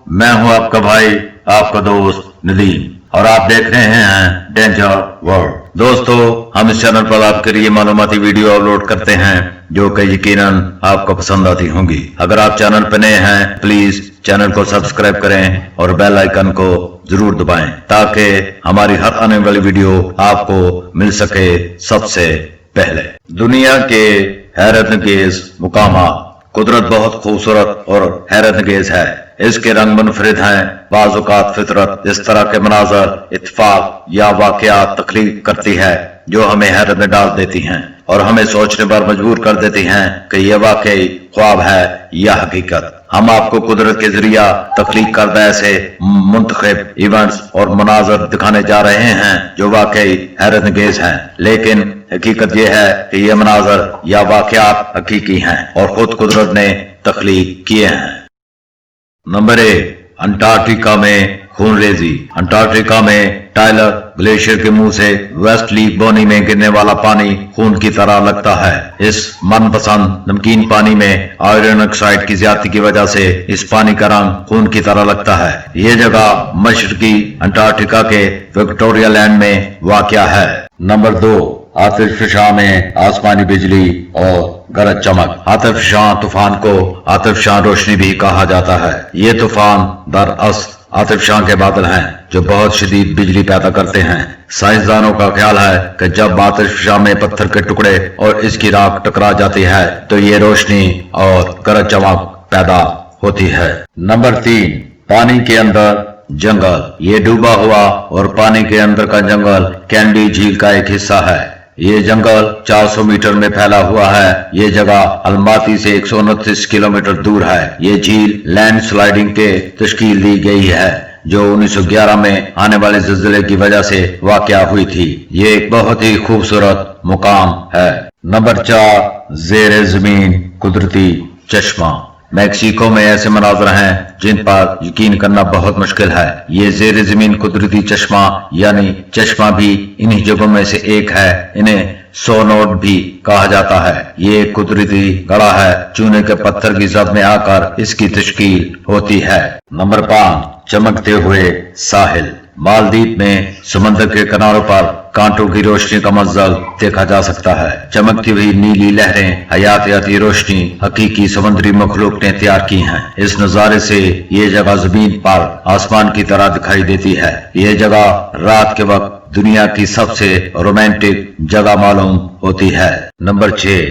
मैं हूं आपका भाई, आपका दोस्त नदीम, और आप देख रहे हैं डेंजर वर्ल्ड। दोस्तों, हम इस चैनल पर आपके लिए मालूमाती वीडियो अपलोड करते हैं जो कि यकीनन आपको पसंद आती होंगी। अगर आप चैनल पर नए हैं, प्लीज चैनल को सब्सक्राइब करें और बेल आइकन को जरूर दबाएं ताकि हमारी हर आने वाली वीडियो आपको मिल सके सबसे पहले। दुनिया के हैरतअंगेज मुकामात। कुदरत बहुत खूबसूरत और हैरतअंगेज है। इसके रंग मुनफरिद हैं। बाज़ औक़ात फितरत इस तरह के मनाज़र, इत्तेफाक या वाक़यात तख्लीक करती है जो हमें हैरत में डाल देती हैं और हमें सोचने पर मजबूर कर देती हैं कि यह वाकई ख्वाब है या हकीकत। हम आपको कुदरत के जरिया तख्लीक करदा ऐसे मुंतखब इवेंट्स और मनाज़र दिखाने जा रहे हैं जो वाकई हैरतअंगेज हैं, लेकिन हकीकत यह है कि यह मनाज़र या वाक़यात हकीकी हैं और खुद कुदरत ने तख्लीक किए हैं। नंबर 1, अंटार्कटिका में खूनरेजी। अंटार्कटिका में टाइलर ग्लेशियर के मुंह से वेस्ट लीफ बोनी में गिरने वाला पानी खून की तरह लगता है। इस मनपसंद नमकीन पानी में आयरन ऑक्साइड की ज्यादती की वजह से इस पानी का रंग खून की तरह लगता है। ये जगह मशरकी अंटार्कटिका के विक्टोरिया लैंड में वाक़या है। नंबर 2, आतिशफशां में आसमानी बिजली और गरज चमक। आतिशफशां तूफान को आतिशफशां रोशनी भी कहा जाता है। ये तूफान दरअसल आतिशफशां के बादल हैं जो बहुत शदीद बिजली पैदा करते हैं। साइंसदानों का ख्याल है कि जब आतिशफशां में पत्थर के टुकड़े और इसकी राख टकरा जाती है तो ये रोशनी और गरज चमक पैदा होती है। नंबर 3, पानी के अंदर जंगल। ये डूबा हुआ और पानी के अंदर का जंगल कैंडी झील का एक हिस्सा है। ये जंगल 400 मीटर में फैला हुआ है। ये जगह अलमाती से 129 किलोमीटर दूर है। ये झील लैंड स्लाइडिंग के तश्कील दी गई है जो 1911 में आने वाले ज़लज़ले की वजह से वाक़या हुई थी। ये एक बहुत ही खूबसूरत मुकाम है। नंबर 4, ज़ेरे ज़मीन कुदरती चश्मा। मैक्सिको में ऐसे मनाज़र हैं जिन पर यकीन करना बहुत मुश्किल है। ये ज़ेरे ज़मीन कुदरती चश्मा यानी चश्मा भी इन्हीं जगहों में से एक है। इन्हें सोनोड भी कहा जाता है। ये एक कुदरती गड़ा है। चूने के पत्थर की जद में आकर इसकी तश्कील होती है। नंबर 5, चमकते हुए साहिल। मालदीव में समंदर के किनारों पर कांटों की रोशनी का मंजर देखा जा सकता है। चमकती हुई नीली लहरें हयातियाती रोशनी हकीकी समुद्री मखलूक ने तैयार की हैं। इस नजारे से ये जगह जमीन पर आसमान की तरह दिखाई देती है। ये जगह रात के वक्त दुनिया की सबसे रोमांटिक जगह मालूम होती है। नंबर 6,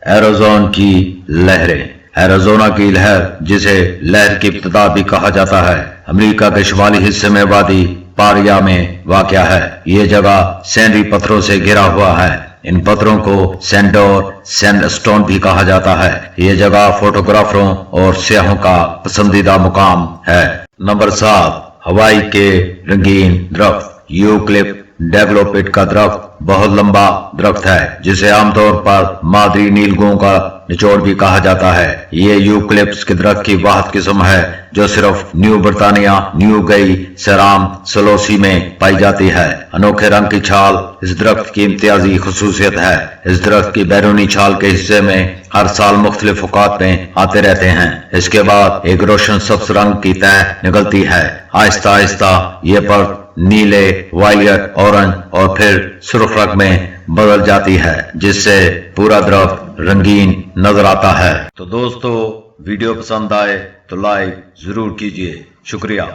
एरोजोन की लहरें। एरिज़ोना की लहर, जिसे लहर की इब्तिदा भी कहा जाता है, अमेरिका के शुमाली हिस्से में वादी पारिया में वाक़या है। ये जगह सैंडी पत्थरों से घिरा हुआ है। इन पत्थरों को सैंडोर सैंडस्टोन भी कहा जाता है। ये जगह फोटोग्राफरों और सियाहों का पसंदीदा मुकाम है। नंबर 7, हवाई के रंगीन दरख्त। यूकलिप्ट डेवलपिट का दरख्त बहुत लंबा दरख्त है जिसे आमतौर पर मादरी नीलगों का निचोड़ भी कहा जाता है। ये यूकलिप्स के दरख्त की वाहिद किस्म है जो सिर्फ न्यू ब्रिटानिया, न्यू गई, सेराम, सलोसी में पाई जाती है। अनोखे रंग की छाल इस दरख्त की इम्तियाजी खुसूसियत है। इस दरख्त की बैरूनी छाल के हिस्से में हर साल मुख्तलिफ औकात में आते रहते हैं। इसके बाद एक रोशन सब्ज रंग की तह निकलती है। आहिस्ता आहिस्ता ये पर नीले, वायलेट, ऑरेंज और फिर सुर्ख रंग में बदल जाती है जिससे पूरा दरख्त रंगीन नजर आता है। तो दोस्तों, वीडियो पसंद आए तो लाइक जरूर कीजिए। शुक्रिया।